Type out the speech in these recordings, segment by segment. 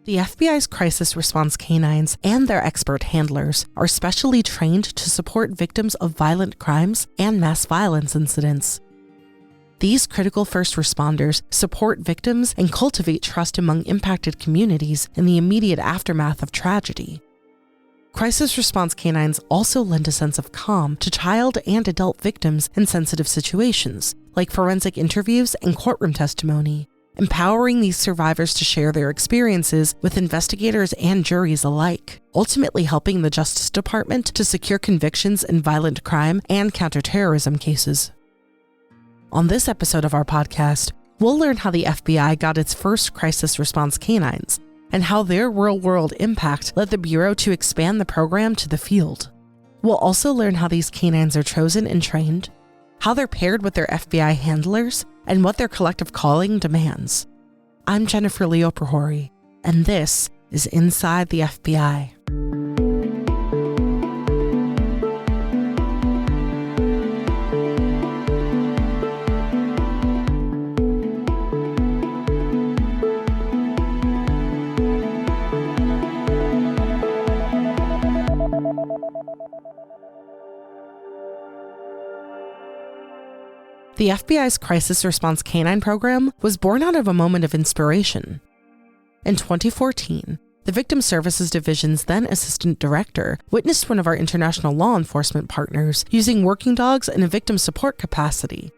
The FBI's crisis response canines and their expert handlers are specially trained to support victims of violent crimes and mass violence incidents. These critical first responders support victims and cultivate trust among impacted communities in the immediate aftermath of tragedy. Crisis response canines also lend a sense of calm to child and adult victims in sensitive situations, like forensic interviews and courtroom testimony, empowering these survivors to share their experiences with investigators and juries alike, ultimately helping the Justice Department to secure convictions in violent crime and counterterrorism cases. On this episode of our podcast, we'll learn how the FBI got its first crisis response canines and how their real-world impact led the Bureau to expand the program to the field. We'll also learn how these canines are chosen and trained, how they're paired with their FBI handlers, and what their collective calling demands. I'm Jennifer Leo Prohori, and this is Inside the FBI. The FBI's Crisis Response Canine Program was born out of a moment of inspiration. In 2014, the Victim Services Division's then Assistant Director witnessed one of our international law enforcement partners using working dogs in a victim support capacity.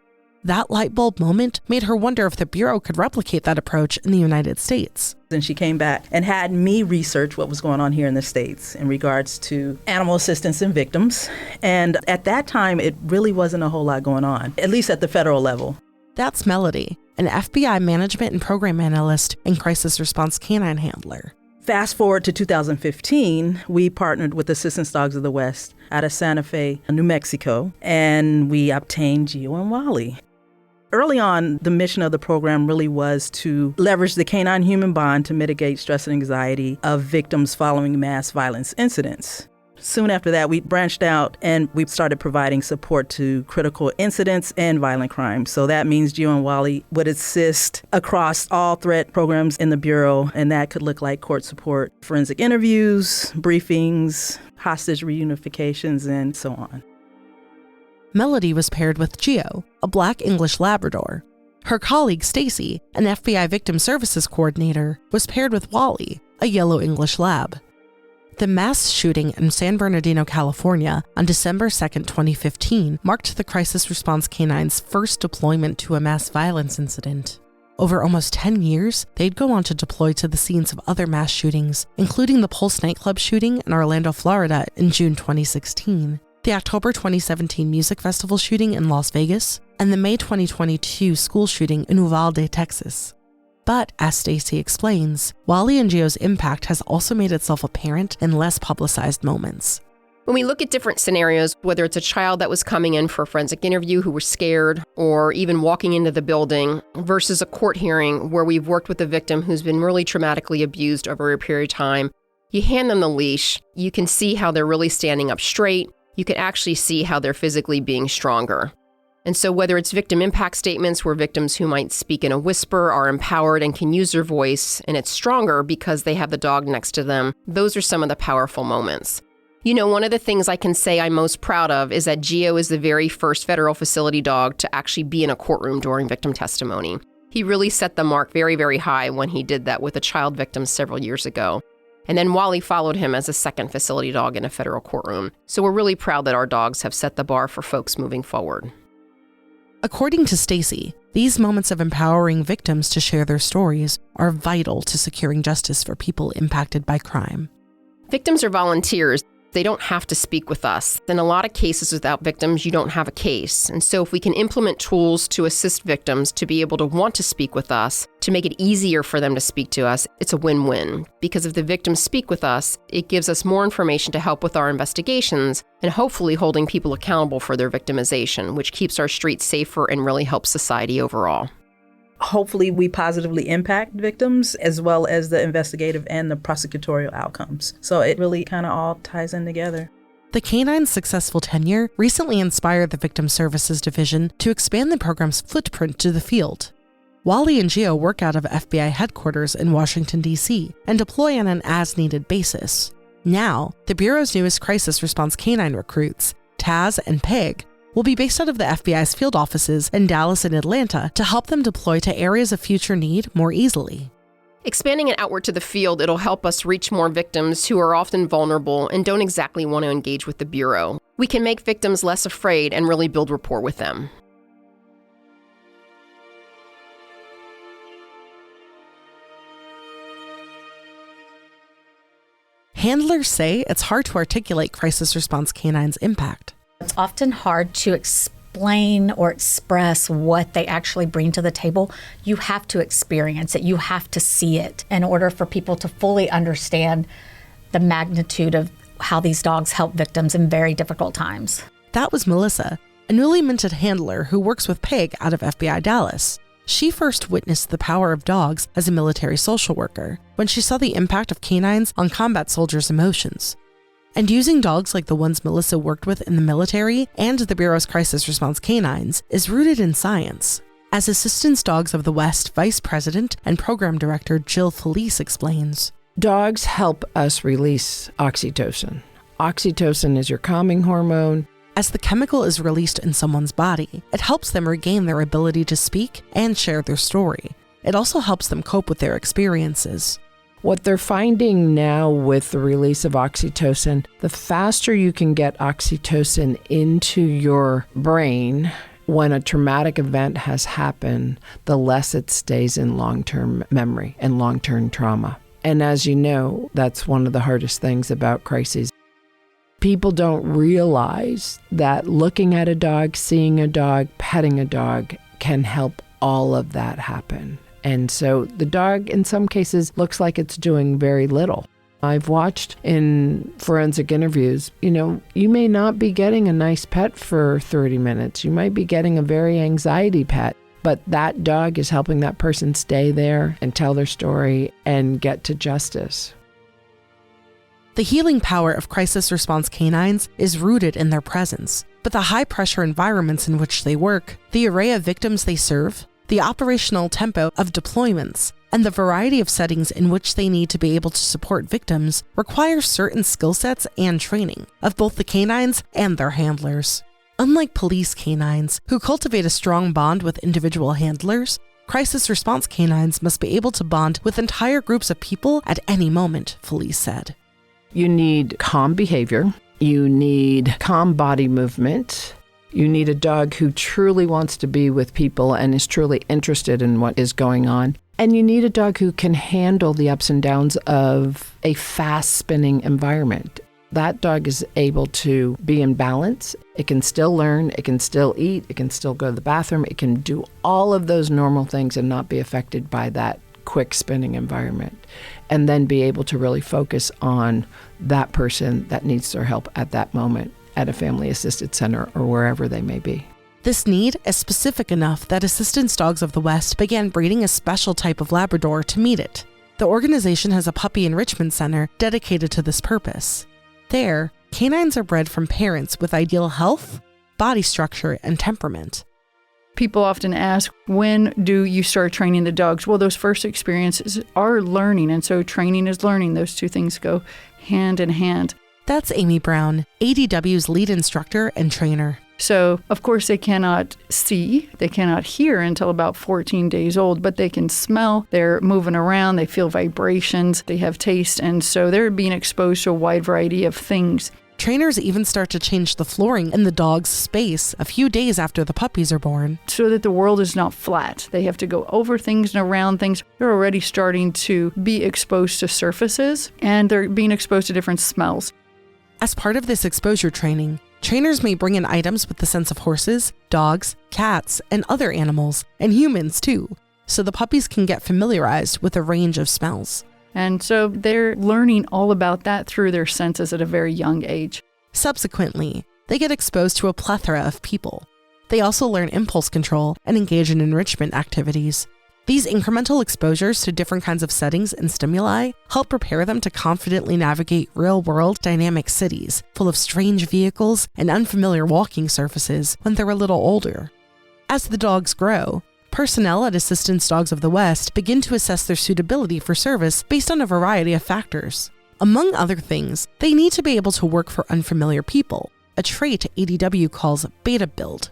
That light bulb moment made her wonder if the Bureau could replicate that approach in the United States. Then she came back and had me research what was going on here in the States in regards to animal assistance and victims. And at that time, it really wasn't a whole lot going on, at least at the federal level. That's Melody, an FBI management and program analyst and crisis response canine handler. Fast forward to 2015, we partnered with Assistance Dogs of the West out of Santa Fe, New Mexico, and we obtained Geo and Wally. Early on, the mission of the program really was to leverage the canine-human bond to mitigate stress and anxiety of victims following mass violence incidents. Soon after that, we branched out and we started providing support to critical incidents and violent crimes. So that means Geo and Wally would assist across all threat programs in the Bureau, and that could look like court support, forensic interviews, briefings, hostage reunifications, and so on. Melody was paired with Geo, a Black English Labrador. Her colleague Stacy, an FBI Victim Services Coordinator, was paired with Wally, a Yellow English Lab. The mass shooting in San Bernardino, California on December 2, 2015 marked the Crisis Response Canine's first deployment to a mass violence incident. Over almost 10 years, they'd go on to deploy to the scenes of other mass shootings, including the Pulse nightclub shooting in Orlando, Florida in June 2016. The October 2017 music festival shooting in Las Vegas, and the May 2022 school shooting in Uvalde, Texas. But, as Stacy explains, Wally and Geo's impact has also made itself apparent in less publicized moments. When we look at different scenarios, whether it's a child that was coming in for a forensic interview who was scared, or even walking into the building, versus a court hearing where we've worked with a victim who's been really traumatically abused over a period of time, you hand them the leash, you can see how they're really standing up straight. You can actually see how they're physically being stronger. And so whether it's victim impact statements where victims who might speak in a whisper are empowered and can use their voice, and it's stronger because they have the dog next to them, those are some of the powerful moments. You know, one of the things I can say I'm most proud of is that Geo is the very first federal facility dog to actually be in a courtroom during victim testimony. He really set the mark very, very high when he did that with a child victim several years ago. And then Wally followed him as a second facility dog in a federal courtroom. So we're really proud that our dogs have set the bar for folks moving forward. According to Stacy, these moments of empowering victims to share their stories are vital to securing justice for people impacted by crime. Victims are volunteers. They don't have to speak with us. In a lot of cases without victims, you don't have a case. And so if we can implement tools to assist victims to be able to want to speak with us, to make it easier for them to speak to us, it's a win-win. Because if the victims speak with us, it gives us more information to help with our investigations and hopefully holding people accountable for their victimization, which keeps our streets safer and really helps society overall. Hopefully we positively impact victims as well as the investigative and the prosecutorial outcomes. So it really kind of all ties in together. The Canine's successful tenure recently inspired the Victim Services Division to expand the program's footprint to the field. Wally and Geo work out of FBI headquarters in Washington, D.C., and deploy on an as-needed basis. Now, the Bureau's newest crisis response canine recruits, Taz and Pig, will be based out of the FBI's field offices in Dallas and Atlanta to help them deploy to areas of future need more easily. Expanding it outward to the field, it'll help us reach more victims who are often vulnerable and don't exactly want to engage with the Bureau. We can make victims less afraid and really build rapport with them. Handlers say it's hard to articulate crisis response canines' impact. It's often hard to explain or express what they actually bring to the table. You have to experience it. You have to see it in order for people to fully understand the magnitude of how these dogs help victims in very difficult times. That was Melissa, a newly minted handler who works with Pig out of FBI Dallas. She first witnessed the power of dogs as a military social worker when she saw the impact of canines on combat soldiers' emotions. And using dogs like the ones Melissa worked with in the military and the Bureau's crisis response canines is rooted in science. As Assistance Dogs of the West Vice President and Program Director Jill Felice explains, dogs help us release oxytocin. Oxytocin is your calming hormone. As the chemical is released in someone's body, it helps them regain their ability to speak and share their story. It also helps them cope with their experiences. What they're finding now with the release of oxytocin, the faster you can get oxytocin into your brain when a traumatic event has happened, the less it stays in long-term memory and long-term trauma. And as you know, that's one of the hardest things about crises. People don't realize that looking at a dog, seeing a dog, petting a dog can help all of that happen. And so the dog, in some cases, looks like it's doing very little. I've watched in forensic interviews, you may not be getting a nice pet for 30 minutes. You might be getting a very anxiety pet, but that dog is helping that person stay there and tell their story and get to justice. The healing power of crisis response canines is rooted in their presence, but the high-pressure environments in which they work, the array of victims they serve, the operational tempo of deployments, and the variety of settings in which they need to be able to support victims require certain skill sets and training of both the canines and their handlers. Unlike police canines, who cultivate a strong bond with individual handlers, crisis response canines must be able to bond with entire groups of people at any moment, Felice said. You need calm behavior. You need calm body movement. You need a dog who truly wants to be with people and is truly interested in what is going on. And you need a dog who can handle the ups and downs of a fast-spinning environment. That dog is able to be in balance. It can still learn. It can still eat. It can still go to the bathroom. It can do all of those normal things and not be affected by that quick spinning environment. And then be able to really focus on that person that needs their help at that moment at a family assisted center or wherever they may be. This need is specific enough that Assistance Dogs of the West began breeding a special type of Labrador to meet it. The organization has a puppy enrichment center dedicated to this purpose. There, canines are bred from parents with ideal health, body structure, and temperament. People often ask, when do you start training the dogs? Well, those first experiences are learning, and so training is learning. Those two things go hand in hand. That's Amy Brown, ADW's lead instructor and trainer. So, of course, they cannot see, they cannot hear until about 14 days old, but they can smell, they're moving around, they feel vibrations, they have taste, and so they're being exposed to a wide variety of things. Trainers even start to change the flooring in the dog's space a few days after the puppies are born. So that the world is not flat. They have to go over things and around things. They're already starting to be exposed to surfaces, and they're being exposed to different smells. As part of this exposure training, trainers may bring in items with the scents of horses, dogs, cats, and other animals, and humans too, so the puppies can get familiarized with a range of smells. And so they're learning all about that through their senses at a very young age. Subsequently, they get exposed to a plethora of people. They also learn impulse control and engage in enrichment activities. These incremental exposures to different kinds of settings and stimuli help prepare them to confidently navigate real-world dynamic cities full of strange vehicles and unfamiliar walking surfaces when they're a little older. As the dogs grow, personnel at Assistance Dogs of the West begin to assess their suitability for service based on a variety of factors. Among other things, they need to be able to work for unfamiliar people, a trait ADW calls beta build.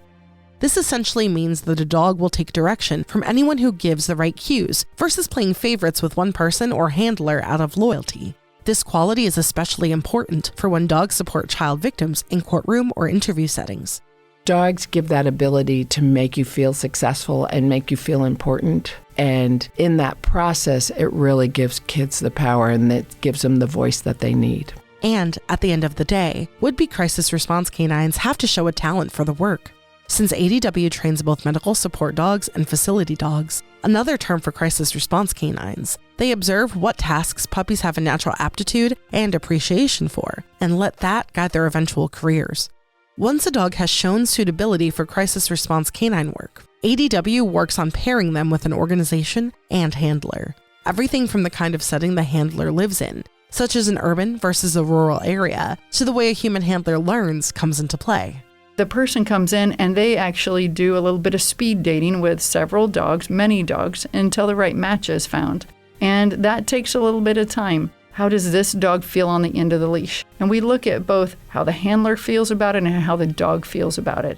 This essentially means that a dog will take direction from anyone who gives the right cues versus playing favorites with one person or handler out of loyalty. This quality is especially important for when dogs support child victims in courtroom or interview settings. Dogs give that ability to make you feel successful and make you feel important. And in that process, it really gives kids the power and it gives them the voice that they need. And at the end of the day, would-be crisis response canines have to show a talent for the work. Since ADW trains both medical support dogs and facility dogs, another term for crisis response canines, they observe what tasks puppies have a natural aptitude and appreciation for, and let that guide their eventual careers. Once a dog has shown suitability for crisis response canine work, ADW works on pairing them with an organization and handler. Everything from the kind of setting the handler lives in, such as an urban versus a rural area, to the way a human handler learns comes into play. The person comes in and they actually do a little bit of speed dating with several dogs, many dogs, until the right match is found. And that takes a little bit of time. How does this dog feel on the end of the leash? And we look at both how the handler feels about it and how the dog feels about it.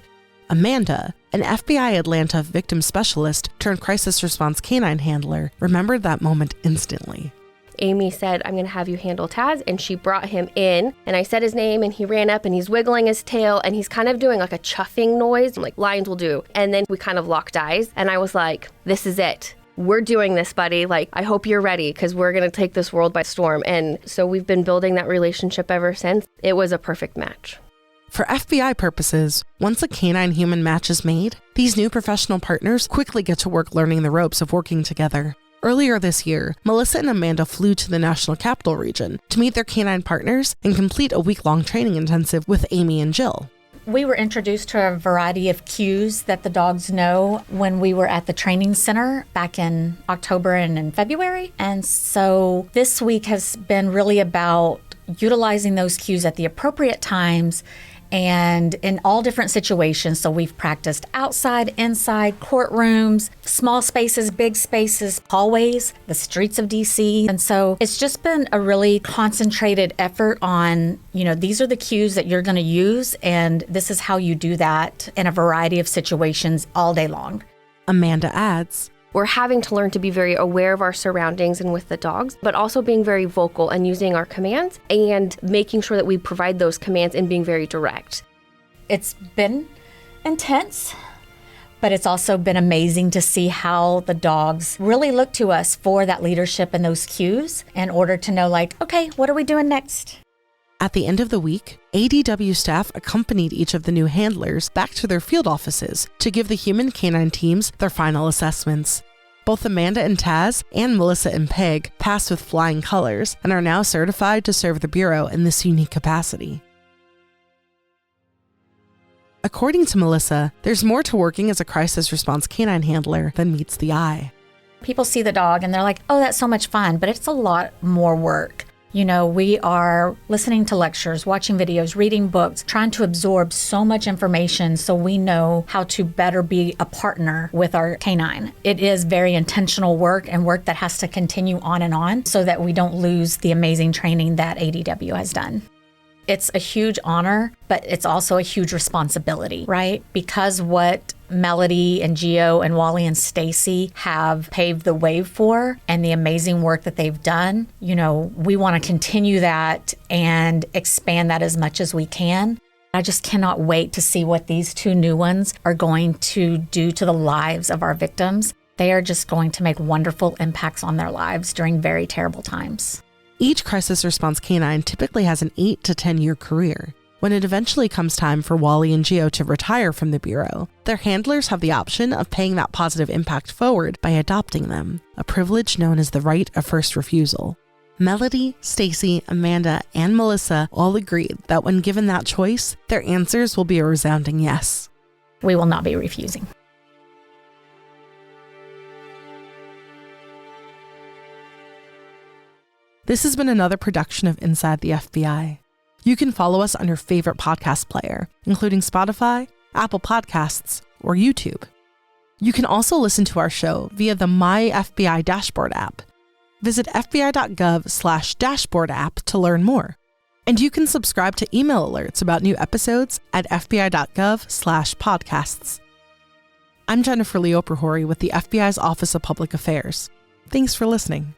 Amanda, an FBI Atlanta victim specialist turned crisis response canine handler, remembered that moment instantly. Amy said, I'm going to have you handle Taz, and she brought him in, and I said his name, and he ran up, and he's wiggling his tail, and he's kind of doing like a chuffing noise, like lions will do. And then we kind of locked eyes, and I was like, this is it. We're doing this, buddy. Like, I hope you're ready, because we're going to take this world by storm. And so we've been building that relationship ever since. It was a perfect match. For FBI purposes, once a canine-human match is made, these new professional partners quickly get to work learning the ropes of working together. Earlier this year, Melissa and Amanda flew to the National Capital Region to meet their canine partners and complete a week-long training intensive with Amy and Jill. We were introduced to a variety of cues that the dogs know when we were at the training center back in October and in February. And so this week has been really about utilizing those cues at the appropriate times and in all different situations. So we've practiced outside, inside, courtrooms, small spaces, big spaces, hallways, the streets of DC. And so it's just been a really concentrated effort on, these are the cues that you're going to use, and this is how you do that in a variety of situations all day long. Amanda adds, We're having to learn to be very aware of our surroundings and with the dogs, but also being very vocal and using our commands and making sure that we provide those commands and being very direct. It's been intense, but it's also been amazing to see how the dogs really look to us for that leadership and those cues in order to know, okay, what are we doing next? At the end of the week, ADW staff accompanied each of the new handlers back to their field offices to give the human canine teams their final assessments. Both Amanda and Taz and Melissa and Peg passed with flying colors and are now certified to serve the Bureau in this unique capacity. According to Melissa, there's more to working as a crisis response canine handler than meets the eye. People see the dog and they're like, oh, that's so much fun, but it's a lot more work. We are listening to lectures, watching videos, reading books, trying to absorb so much information so we know how to better be a partner with our canine. It is very intentional work and work that has to continue on so that we don't lose the amazing training that ADW has done. It's a huge honor, but it's also a huge responsibility, right? Because what Melody and Gio and Wally and Stacy have paved the way for and the amazing work that they've done, we want to continue that and expand that as much as we can. I just cannot wait to see what these two new ones are going to do to the lives of our victims. They are just going to make wonderful impacts on their lives during very terrible times. Each crisis response canine typically has an 8 to 10-year career. When it eventually comes time for Wally and Gio to retire from the Bureau, their handlers have the option of paying that positive impact forward by adopting them, a privilege known as the right of first refusal. Melody, Stacy, Amanda, and Melissa all agreed that when given that choice, their answers will be a resounding yes. We will not be refusing. This has been another production of Inside the FBI. You can follow us on your favorite podcast player, including Spotify, Apple Podcasts, or YouTube. You can also listen to our show via the My FBI Dashboard app. Visit fbi.gov/dashboard app to learn more. And you can subscribe to email alerts about new episodes at fbi.gov/podcasts. I'm Jennifer Leoprahori with the FBI's Office of Public Affairs. Thanks for listening.